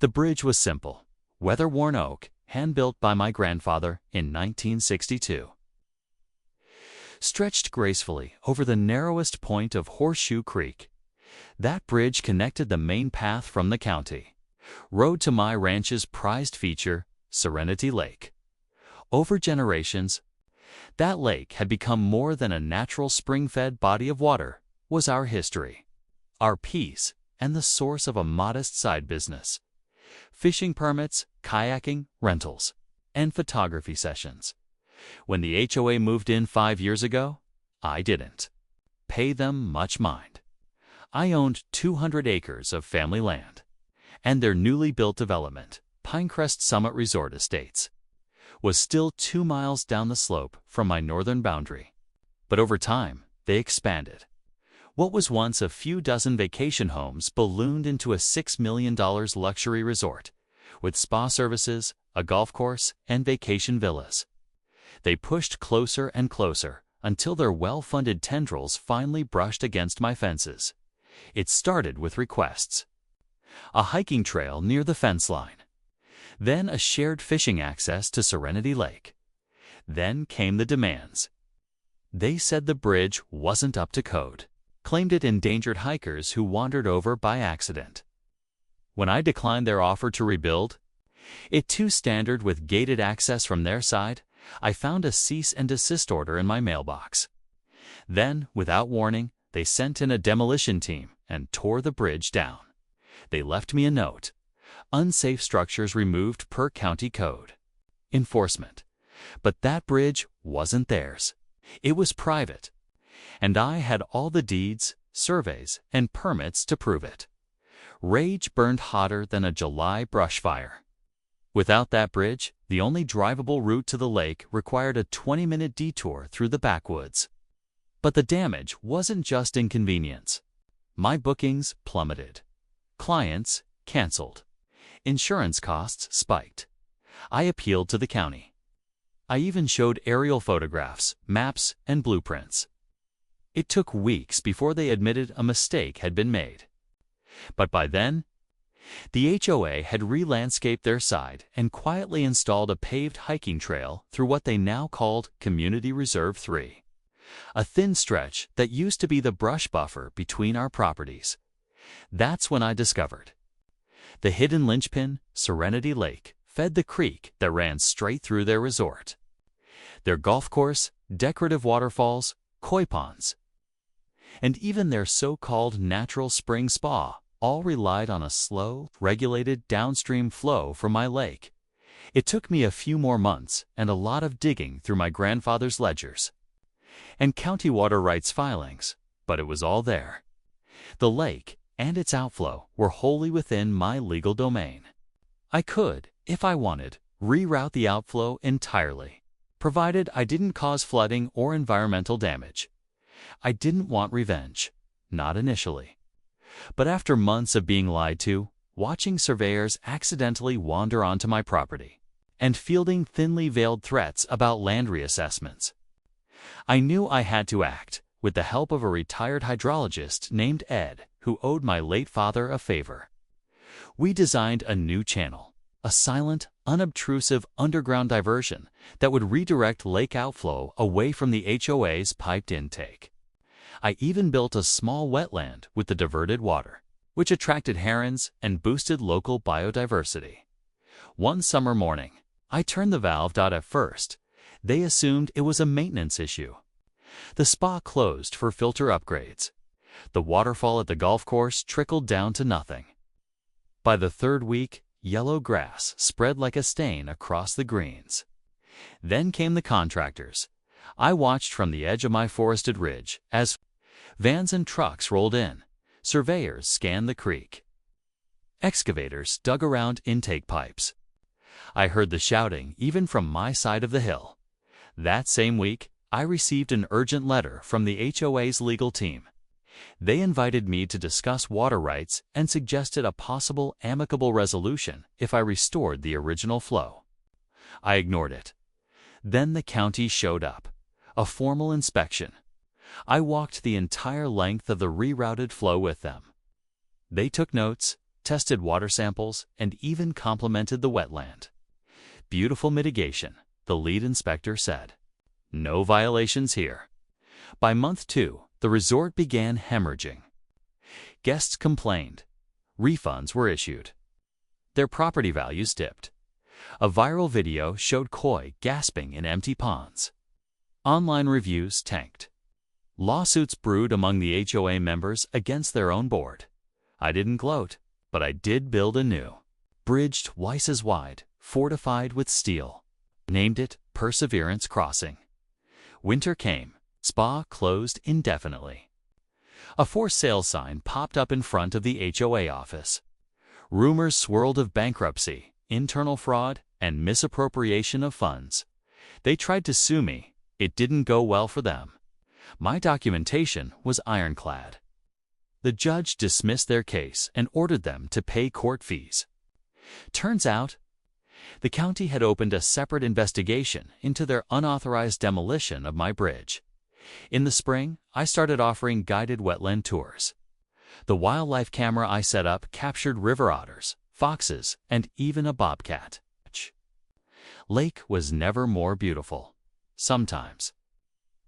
The bridge was simple, weather-worn oak, hand-built by my grandfather in 1962. Stretched gracefully over the narrowest point of Horseshoe Creek, that bridge connected the main path from the county road to my ranch's prized feature, Serenity Lake. Over generations, that lake had become more than a natural spring-fed body of water, was our history, our peace, and the source of a modest side business. Fishing permits, kayaking, rentals, and photography sessions. When the HOA moved in 5 years ago, I didn't pay them much mind. I owned 200 acres of family land, and their newly built development, Pinecrest Summit Resort Estates, was still 2 miles down the slope from my northern boundary. But over time, they expanded. What was once a few dozen vacation homes ballooned into a $6 million luxury resort, with spa services, a golf course, and vacation villas. They pushed closer and closer until their well-funded tendrils finally brushed against my fences. It started with requests: a hiking trail near the fence line, then a shared fishing access to Serenity Lake. Then came the demands. They said the bridge wasn't up to code, claimed it endangered hikers who wandered over by accident. When I declined their offer to rebuild it too standard with gated access from their side, I found a cease and desist order in my mailbox. Then, without warning, they sent in a demolition team and tore the bridge down. They left me a note: unsafe structures removed per county code. Enforcement. But that bridge wasn't theirs. It was private, and I had all the deeds, surveys, and permits to prove it. Rage burned hotter than a July brush fire. Without that bridge, the only drivable route to the lake required a 20-minute detour through the backwoods. But the damage wasn't just inconvenience. My bookings plummeted. Clients canceled. Insurance costs spiked. I appealed to the county. I even showed aerial photographs, maps, and blueprints. It took weeks before they admitted a mistake had been made. But by then, the HOA had re-landscaped their side and quietly installed a paved hiking trail through what they now called Community Reserve 3, a thin stretch that used to be the brush buffer between our properties. That's when I discovered the hidden linchpin, Serenity Lake, fed the creek that ran straight through their resort. Their golf course, decorative waterfalls, koi ponds, and even their so-called natural spring spa all relied on a slow, regulated downstream flow from my lake. It took me a few more months and a lot of digging through my grandfather's ledgers and county water rights filings, but it was all there. The lake and its outflow were wholly within my legal domain. I could, if I wanted, reroute the outflow entirely, provided I didn't cause flooding or environmental damage. I didn't want revenge, not initially. But after months of being lied to, watching surveyors accidentally wander onto my property, and fielding thinly veiled threats about land reassessments, I knew I had to act, with the help of a retired hydrologist named Ed, who owed my late father a favor. We designed a new channel, a silent, unobtrusive underground diversion that would redirect lake outflow away from the HOA's piped intake. I even built a small wetland with the diverted water, which attracted herons and boosted local biodiversity. One summer morning, I turned the valve. At first, they assumed it was a maintenance issue. The spa closed for filter upgrades. The waterfall at the golf course trickled down to nothing. By the third week, yellow grass spread like a stain across the greens. Then came the contractors. I watched from the edge of my forested ridge as vans and trucks rolled in. Surveyors scanned the creek. Excavators dug around intake pipes. I heard the shouting even from my side of the hill. That same week, I received an urgent letter from the HOA's legal team. They invited me to discuss water rights and suggested a possible amicable resolution if I restored the original flow. I ignored it. Then the county showed up. A formal inspection. I walked the entire length of the rerouted flow with them. They took notes, tested water samples, and even complimented the wetland. Beautiful mitigation, the lead inspector said. No violations here. By month 2, the resort began hemorrhaging. Guests complained. Refunds were issued. Their property values dipped. A viral video showed koi gasping in empty ponds. Online reviews tanked. Lawsuits brewed among the HOA members against their own board. I didn't gloat, but I did build a new bridge twice as wide, fortified with steel. Named it Perseverance Crossing. Winter came. Spa closed indefinitely. A for sale sign popped up in front of the HOA office. Rumors swirled of bankruptcy, internal fraud, and misappropriation of funds. They tried to sue me. It didn't go well for them. My documentation was ironclad. The judge dismissed their case and ordered them to pay court fees. Turns out, the county had opened a separate investigation into their unauthorized demolition of my bridge. In the spring, I started offering guided wetland tours. The wildlife camera I set up captured river otters, foxes, and even a bobcat. Lake was never more beautiful. Sometimes.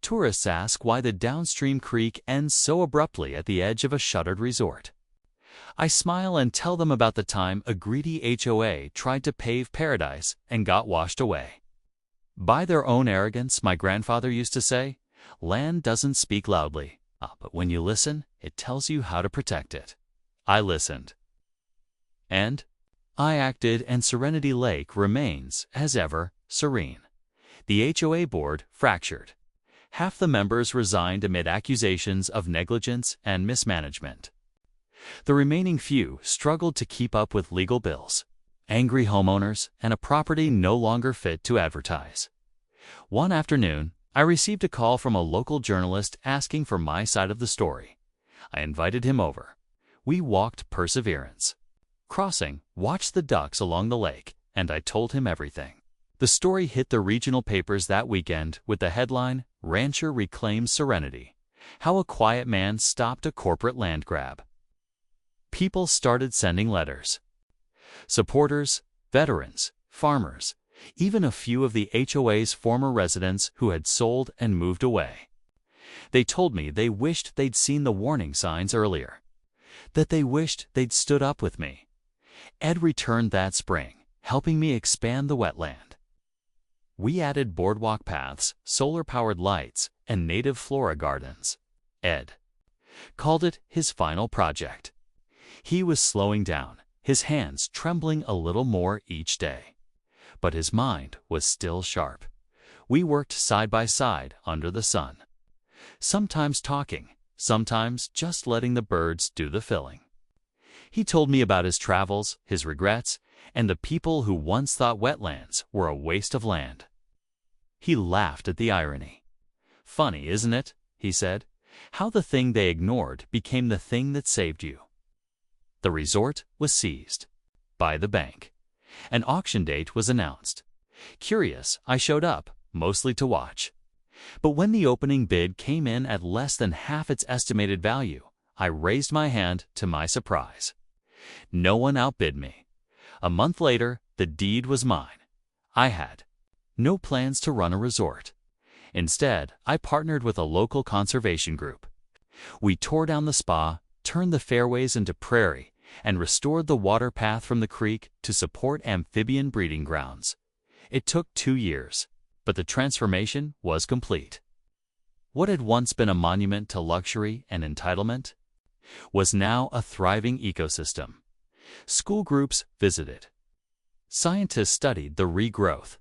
Tourists ask why the downstream creek ends so abruptly at the edge of a shuttered resort. I smile and tell them about the time a greedy HOA tried to pave paradise and got washed away. By their own arrogance, my grandfather used to say, land doesn't speak loudly, but when you listen, it tells you how to protect it. I listened. And I acted, and Serenity Lake remains, as ever, serene. The HOA board fractured. Half the members resigned amid accusations of negligence and mismanagement. The remaining few struggled to keep up with legal bills, angry homeowners, and a property no longer fit to advertise. One afternoon, I received a call from a local journalist asking for my side of the story. I invited him over. We walked Perseverance Crossing, watched the ducks along the lake, and I told him everything. The story hit the regional papers that weekend with the headline, "Rancher Reclaims Serenity: How a Quiet Man Stopped a Corporate Land Grab." People started sending letters. Supporters, veterans, farmers, even a few of the HOA's former residents who had sold and moved away. They told me they wished they'd seen the warning signs earlier, that they wished they'd stood up with me. Ed returned that spring, helping me expand the wetland. We added boardwalk paths, solar-powered lights, and native flora gardens. Ed called it his final project. He was slowing down, his hands trembling a little more each day. But his mind was still sharp. We worked side by side under the sun. Sometimes talking, sometimes just letting the birds do the filling. He told me about his travels, his regrets, and the people who once thought wetlands were a waste of land. He laughed at the irony. "Funny, isn't it?" he said, "how the thing they ignored became the thing that saved you." The resort was seized by the bank. An auction date was announced. Curious, I showed up, mostly to watch. But when the opening bid came in at less than half its estimated value, I raised my hand to my surprise. No one outbid me. A month later, the deed was mine. I had no plans to run a resort. Instead, I partnered with a local conservation group. We tore down the spa, turned the fairways into prairie, and restored the water path from the creek to support amphibian breeding grounds. It took 2 years, but the transformation was complete. What had once been a monument to luxury and entitlement was now a thriving ecosystem. School groups visited. Scientists studied the regrowth.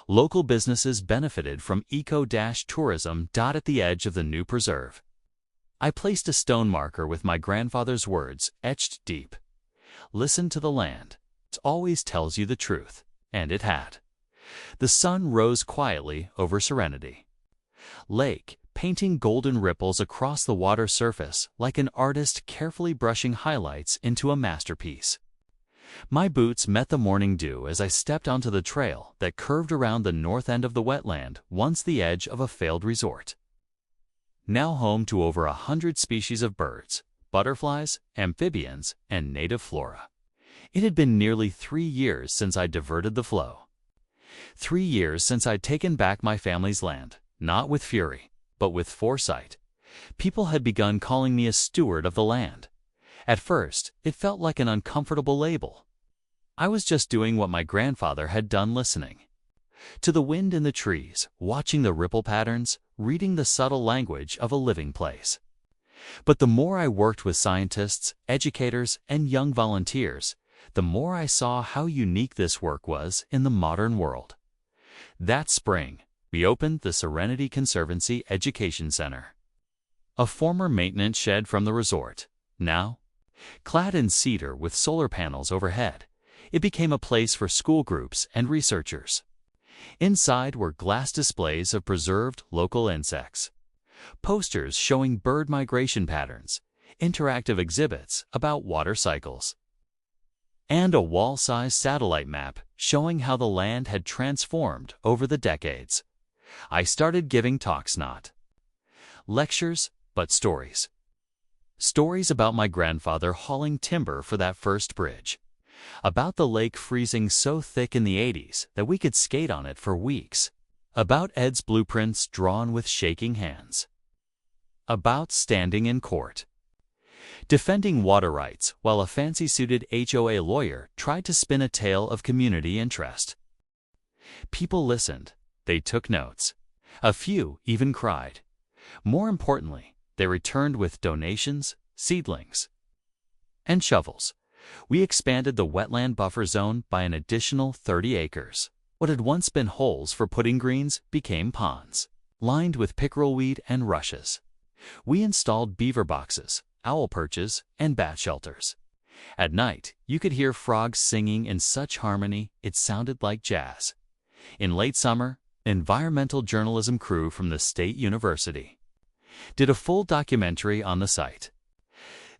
Local businesses benefited from eco-tourism. At the edge of the new preserve, I placed a stone marker with my grandfather's words etched deep. Listen to the land. It always tells you the truth. And it had. The sun rose quietly over Serenity Lake, painting golden ripples across the water surface like an artist carefully brushing highlights into a masterpiece. My boots met the morning dew as I stepped onto the trail that curved around the north end of the wetland, once the edge of a failed resort. Now home to over 100 species of birds, butterflies, amphibians, and native flora. It had been nearly 3 years since I'd diverted the flow. 3 years since I'd taken back my family's land, not with fury, but with foresight. People had begun calling me a steward of the land. At first, it felt like an uncomfortable label. I was just doing what my grandfather had done, listening to the wind in the trees, watching the ripple patterns, reading the subtle language of a living place. But the more I worked with scientists, educators, and young volunteers, the more I saw how unique this work was in the modern world. That spring, we opened the Serenity Conservancy Education Center, a former maintenance shed from the resort. Now, clad in cedar with solar panels overhead, it became a place for school groups and researchers. Inside were glass displays of preserved local insects, posters showing bird migration patterns, interactive exhibits about water cycles, and a wall-sized satellite map showing how the land had transformed over the decades. I started giving talks, not lectures, but stories. Stories about my grandfather hauling timber for that first bridge, about the lake freezing so thick in the 80s that we could skate on it for weeks, about Ed's blueprints drawn with shaking hands, about standing in court, defending water rights while a fancy-suited HOA lawyer tried to spin a tale of community interest. People listened, they took notes. A few even cried. More importantly, they returned with donations, seedlings, and shovels. We expanded the wetland buffer zone by an additional 30 acres. What had once been holes for putting greens became ponds, lined with pickerel weed and rushes. We installed beaver boxes, owl perches, and bat shelters. At night, you could hear frogs singing in such harmony it sounded like jazz. In late summer, an environmental journalism crew from the State University did a full documentary on the site.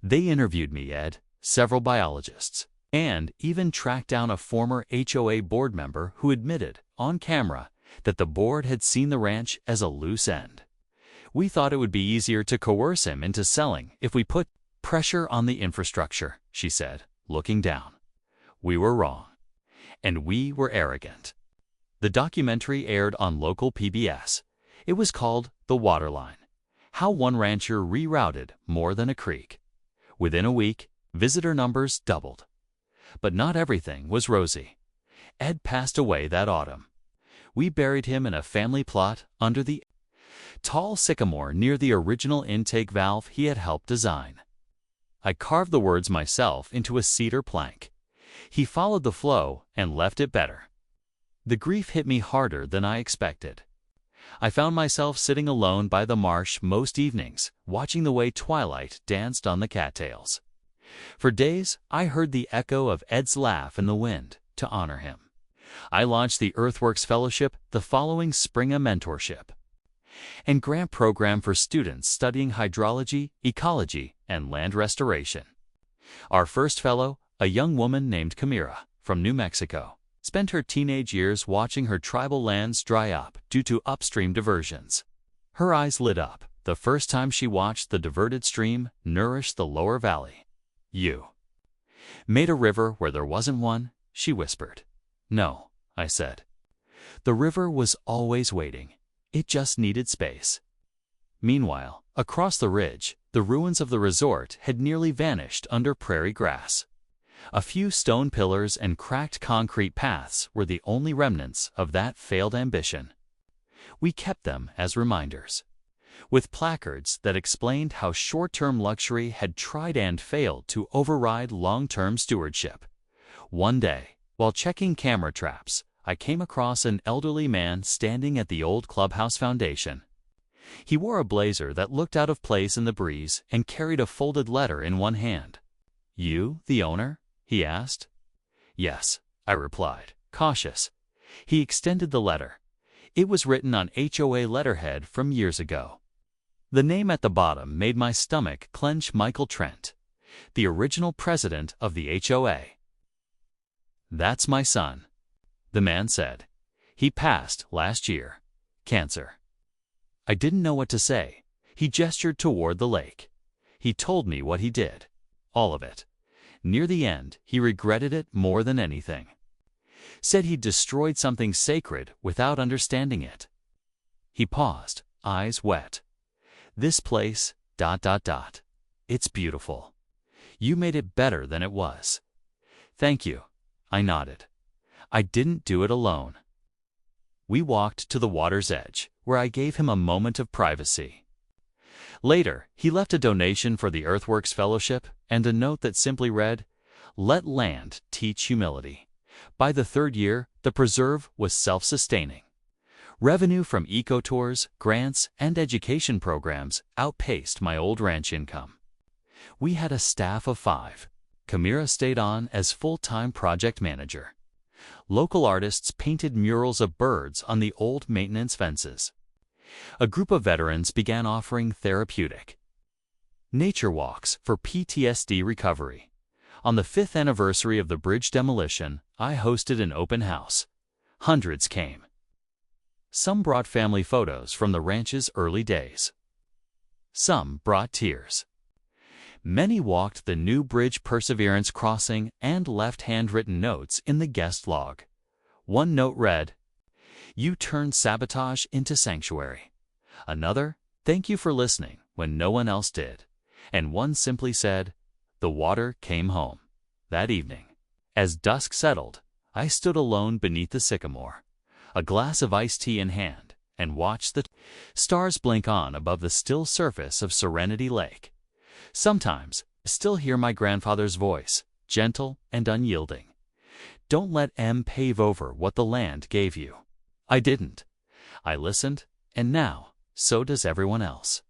They interviewed me, Ed, several biologists, and even tracked down a former HOA board member who admitted, on camera, that the board had seen the ranch as a loose end. We thought it would be easier to coerce him into selling if we put pressure on the infrastructure, she said, looking down. We were wrong. And we were arrogant. The documentary aired on local PBS. It was called The Waterline: How One Rancher Rerouted More Than a Creek. Within a week, visitor numbers doubled. But not everything was rosy. Ed passed away that autumn. We buried him in a family plot under the tall sycamore near the original intake valve he had helped design. I carved the words myself into a cedar plank. He followed the flow and left it better. The grief hit me harder than I expected. I found myself sitting alone by the marsh most evenings, watching the way twilight danced on the cattails. For days, I heard the echo of Ed's laugh in the wind to honor him. I launched the Earthworks Fellowship the following spring, a mentorship and grant program for students studying hydrology, ecology, and land restoration. Our first fellow, a young woman named Camira from New Mexico, spent her teenage years watching her tribal lands dry up due to upstream diversions. Her eyes lit up the first time she watched the diverted stream nourish the lower valley. "You made a river where there wasn't one," she whispered. "No," I said. "The river was always waiting. It just needed space." Meanwhile, across the ridge, the ruins of the resort had nearly vanished under prairie grass. A few stone pillars and cracked concrete paths were the only remnants of that failed ambition. We kept them as reminders, with placards that explained how short-term luxury had tried and failed to override long-term stewardship. One day, while checking camera traps, I came across an elderly man standing at the old clubhouse foundation. He wore a blazer that looked out of place in the breeze and carried a folded letter in one hand. "You, the owner?" he asked. "Yes," I replied, cautious. He extended the letter. It was written on HOA letterhead from years ago. The name at the bottom made my stomach clench. Michael Trent, the original president of the HOA. "That's my son," the man said. "He passed last year. Cancer." I didn't know what to say. He gestured toward the lake. He told me what he did. All of it. Near the end, he regretted it more than anything. Said he'd destroyed something sacred without understanding it. He paused, eyes wet. This place, ... It's beautiful. You made it better than it was. Thank you. I nodded. I didn't do it alone. We walked to the water's edge, where I gave him a moment of privacy. Later, he left a donation for the Earthworks Fellowship and a note that simply read, "Let land teach humility." By the third year, the preserve was self-sustaining. Revenue from eco-tours, grants, and education programs outpaced my old ranch income. We had a staff of 5. Kamira stayed on as full-time project manager. Local artists painted murals of birds on the old maintenance fences. A group of veterans began offering therapeutic nature walks for PTSD recovery. On the 5th anniversary of the bridge demolition, I hosted an open house. Hundreds came. Some brought family photos from the ranch's early days. Some brought tears. Many walked the new bridge Perseverance crossing and left handwritten notes in the guest log. One note read, "You turned sabotage into sanctuary." Another, "Thank you for listening when no one else did." And one simply said, "The water came home." That evening, as dusk settled, I stood alone beneath the sycamore, a glass of iced tea in hand, and watched the stars blink on above the still surface of Serenity Lake. Sometimes, I still hear my grandfather's voice, gentle and unyielding. "Don't let M pave over what the land gave you." I didn't. I listened, and now, so does everyone else.